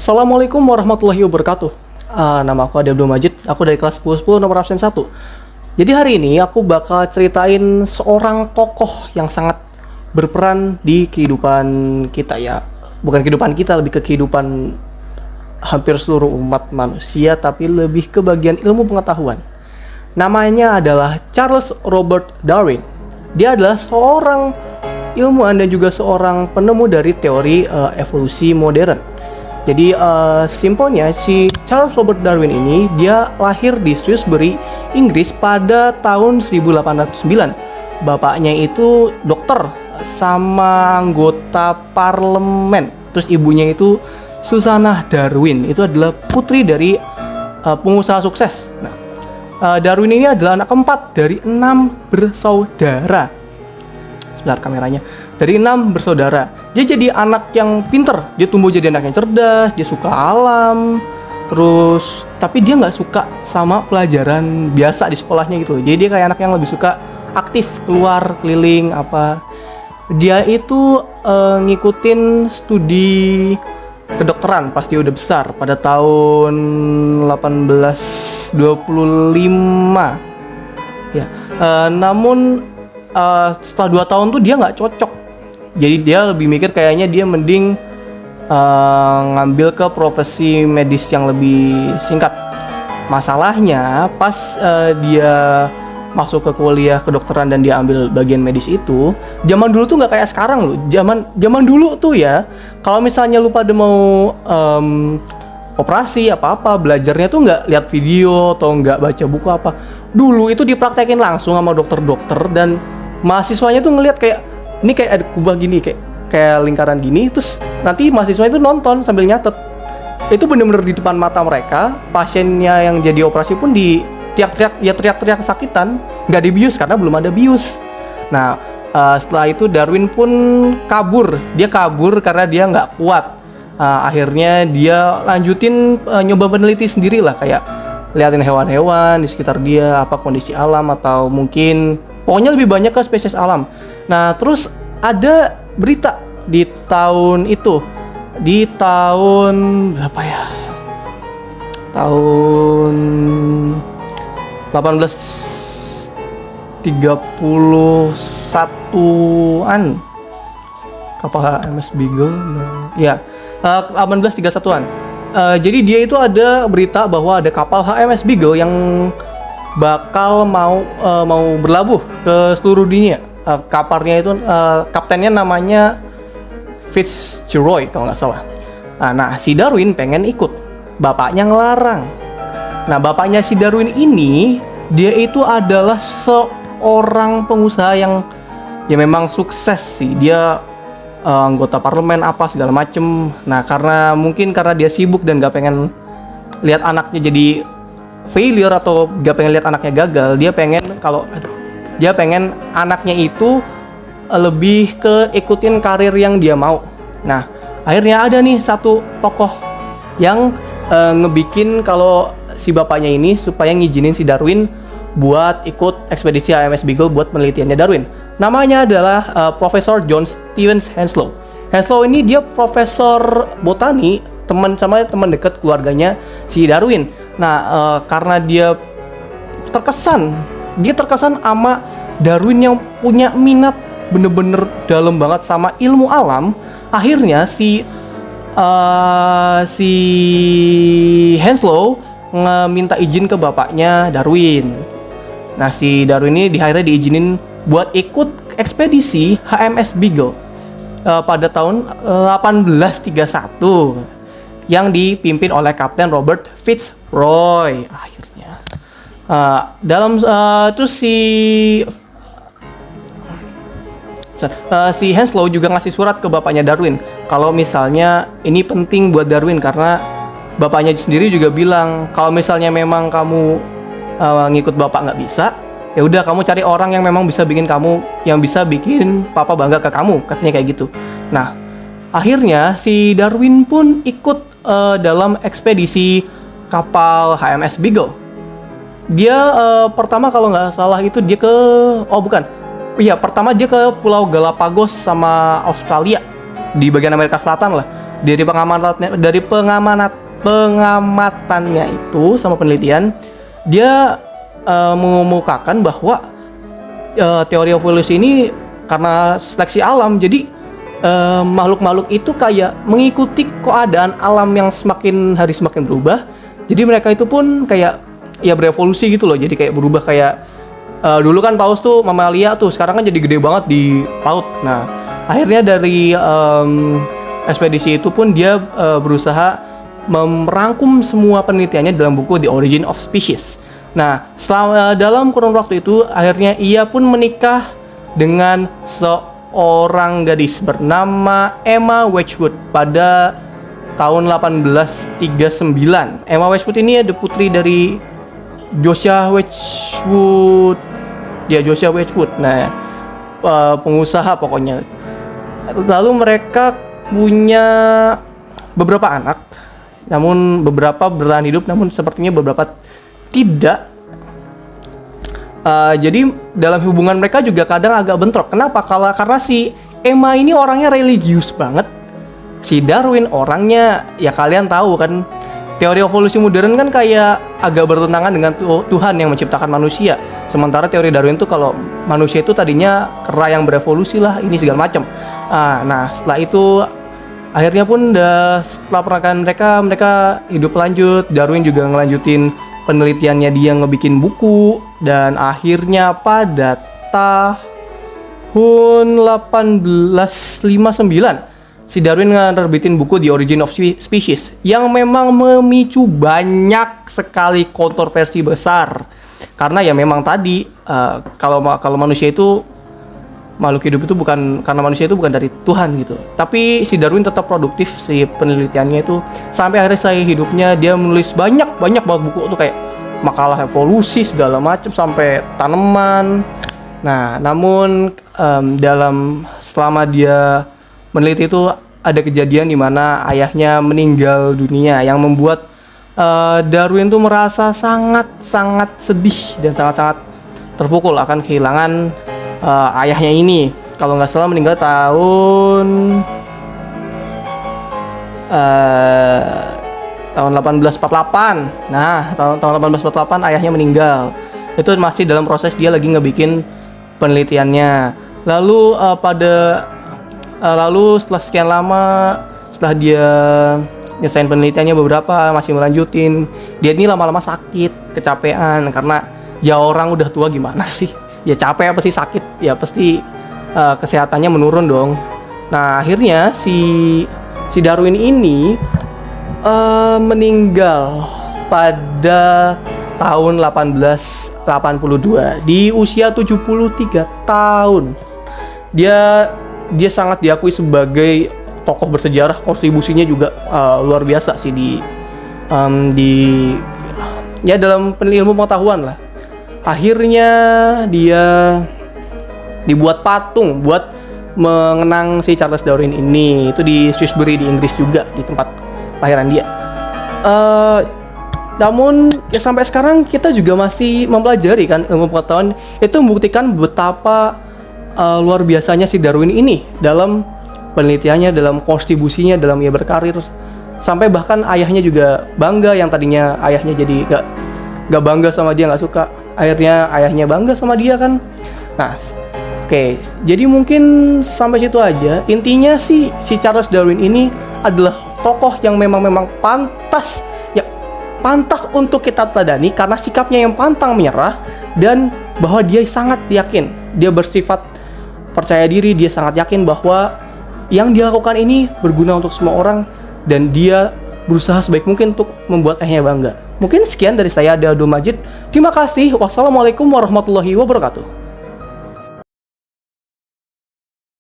Assalamualaikum warahmatullahi wabarakatuh. Nama aku Ade Abdul Majid, aku dari kelas 10 nomor absen 1. Jadi hari ini aku bakal ceritain seorang tokoh yang sangat berperan di kehidupan kita ya. Bukan kehidupan kita, lebih ke kehidupan hampir seluruh umat manusia, tapi lebih ke bagian ilmu pengetahuan. Namanya adalah Charles Robert Darwin. Dia adalah seorang ilmuwan dan juga seorang penemu dari teori evolusi modern. Jadi simpelnya si Charles Robert Darwin ini dia lahir di Shrewsbury, Inggris pada tahun 1809. Bapaknya itu dokter sama anggota parlemen. Terus ibunya itu Susanna Darwin. Itu adalah putri dari pengusaha sukses. Nah, Darwin ini adalah anak keempat dari 6 bersaudara. Sebentar kameranya. Dari 6 bersaudara. Dia jadi anak yang pinter. Dia tumbuh jadi anak yang cerdas. Dia suka alam. Terus, tapi dia nggak suka sama pelajaran biasa di sekolahnya gitu. Jadi dia kayak anak yang lebih suka aktif, keluar, keliling, apa. Dia itu ngikutin studi kedokteran pas dia udah besar. Pada tahun 1825. Ya, namun setelah 2 tahun tuh dia nggak cocok. Jadi dia lebih mikir kayaknya dia mending ngambil ke profesi medis yang lebih singkat. Masalahnya pas dia masuk ke kuliah kedokteran dan dia ambil bagian medis itu, zaman dulu tuh nggak kayak sekarang loh. Zaman dulu tuh ya, kalau misalnya lu pada mau operasi apa-apa, belajarnya tuh nggak lihat video atau nggak baca buku apa. Dulu itu dipraktekin langsung sama dokter-dokter dan mahasiswanya tuh ngelihat kayak ini kayak ada kubah gini, kayak lingkaran gini, terus nanti mahasiswa itu nonton sambil nyatet. Itu bener-bener di depan mata mereka. Pasiennya yang jadi operasi pun teriak-teriak kesakitan, nggak dibius karena belum ada bius. Nah, setelah itu Darwin pun kabur. Dia kabur karena dia nggak kuat. Akhirnya dia lanjutin nyoba peneliti sendiri lah, kayak liatin hewan-hewan di sekitar dia, apa kondisi alam atau mungkin pokoknya lebih banyak ke spesies alam. Nah, terus ada berita di tahun itu. Di tahun berapa ya? Tahun 1831-an. Kapal HMS Beagle. Ya, 1831-an. Jadi dia itu ada berita bahwa ada kapal HMS Beagle yang bakal mau berlabuh ke seluruh dunia. Kapalnya itu kaptennya namanya Fitzgerald kalau nggak salah. Nah, si Darwin pengen ikut, bapaknya ngelarang. Nah, bapaknya si Darwin ini dia itu adalah seorang pengusaha yang ya memang sukses sih. Dia anggota parlemen apa segala macem. Nah, karena dia sibuk dan nggak pengen lihat anaknya jadi failure atau nggak pengen lihat anaknya gagal, dia pengen anaknya itu lebih ke ikutin karir yang dia mau. Nah, akhirnya ada nih satu tokoh yang ngebikin kalau si bapaknya ini supaya ngizinin si Darwin buat ikut ekspedisi HMS Beagle buat penelitiannya Darwin. Namanya adalah Profesor John Stevens Henslow. Henslow ini dia profesor botani, teman dekat keluarganya si Darwin. Nah, karena dia terkesan sama Darwin yang punya minat bener-bener dalam banget sama ilmu alam. Akhirnya si Henslow minta izin ke bapaknya Darwin. Nah, si Darwin ini akhirnya diizinin buat ikut ekspedisi HMS Beagle pada tahun 1831 yang dipimpin oleh Kapten Robert Fitzroy. Akhirnya terus si Henslow juga ngasih surat ke bapaknya Darwin kalau misalnya ini penting buat Darwin, karena bapaknya sendiri juga bilang kalau misalnya memang kamu ngikut bapak nggak bisa, ya udah kamu cari orang yang memang bisa bikin papa bangga ke kamu, katanya kayak gitu. Nah, akhirnya si Darwin pun ikut dalam ekspedisi kapal HMS Beagle. Dia pertama kalau nggak salah itu dia pertama dia ke Pulau Galapagos sama Australia di bagian Amerika Selatan lah. Pengamatannya itu sama penelitian, dia mengemukakan bahwa teori evolusi ini karena seleksi alam, jadi makhluk-makhluk itu kayak mengikuti keadaan alam yang semakin hari semakin berubah. Jadi mereka itu pun kayak ya berevolusi gitu loh. Jadi kayak berubah kayak dulu kan paus tuh mamalia tuh, sekarang kan jadi gede banget di paut. Nah, akhirnya dari ekspedisi itu pun dia berusaha merangkum semua penelitiannya dalam buku The Origin of Species. Nah, dalam kurun waktu itu akhirnya ia pun menikah dengan seorang gadis bernama Emma Wedgwood pada tahun 1839. Emma Wedgwood ini ada putri dari Josiah Wedgwood. Dia Josiah Wedgwood. Nah, pengusaha pokoknya. Lalu mereka punya beberapa anak. Namun beberapa bertahan hidup, namun sepertinya beberapa tidak. Jadi dalam hubungan mereka juga kadang agak bentrok. Kenapa? Karena si Emma ini orangnya religius banget. Si Darwin orangnya, ya kalian tahu kan, teori evolusi modern kan kayak agak bertentangan dengan Tuhan yang menciptakan manusia. Sementara teori Darwin tuh kalau manusia itu tadinya kera yang berevolusi lah, ini segala macam. Nah, setelah itu akhirnya pun setelah pernikahan mereka hidup lanjut. Darwin juga ngelanjutin penelitiannya, dia ngebikin buku, dan akhirnya pada tahun 1859 si Darwin ngerbitin buku The Origin of Species yang memang memicu banyak sekali kontroversi besar. Karena ya memang tadi kalau manusia itu makhluk hidup itu bukan, karena manusia itu bukan dari Tuhan gitu. Tapi si Darwin tetap produktif si penelitiannya itu sampai akhirnya hidupnya dia menulis banyak banget buku tuh, kayak makalah evolusi segala macam sampai tanaman. Nah, namun selama dia meneliti itu ada kejadian di mana ayahnya meninggal dunia yang membuat Darwin tuh merasa sangat sedih dan sangat terpukul akan kehilangan ayahnya ini. Kalau nggak salah meninggal tahun 1848. Nah, tahun 1848 ayahnya meninggal. Itu masih dalam proses dia lagi ngebikin penelitiannya. Lalu setelah sekian lama, setelah dia nyesain penelitiannya beberapa, masih melanjutin, dia ini lama-lama sakit, kecapean, karena ya orang udah tua gimana sih? Ya capek apa sih, sakit ya pasti kesehatannya menurun dong. Nah, akhirnya si Darwin ini meninggal pada tahun 1882 di usia 73 tahun. Dia sangat diakui sebagai tokoh bersejarah, kontribusinya juga luar biasa sih di dalam ilmu pengetahuan lah. Akhirnya dia dibuat patung buat mengenang si Charles Darwin ini. Itu di Shrewsbury di Inggris juga, di tempat kelahiran dia. Namun ya sampai sekarang kita juga masih mempelajari kan ilmu pengetahuan. Itu membuktikan betapa luar biasanya si Darwin ini dalam penelitiannya, dalam kontribusinya, dalam ia berkarir. Sampai bahkan ayahnya juga bangga, yang tadinya ayahnya jadi gak bangga sama dia, gak suka. Akhirnya ayahnya bangga sama dia kan. Nah, oke, jadi mungkin sampai situ aja. Intinya sih si Charles Darwin ini adalah tokoh yang memang pantas untuk kita teladani karena sikapnya yang pantang menyerah, dan bahwa dia sangat yakin, dia bersifat percaya diri, dia sangat yakin bahwa yang dia lakukan ini berguna untuk semua orang, dan dia berusaha sebaik mungkin untuk membuat ayahnya bangga. Mungkin sekian dari saya, Abdul Majid. Terima kasih. Wassalamualaikum warahmatullahi wabarakatuh.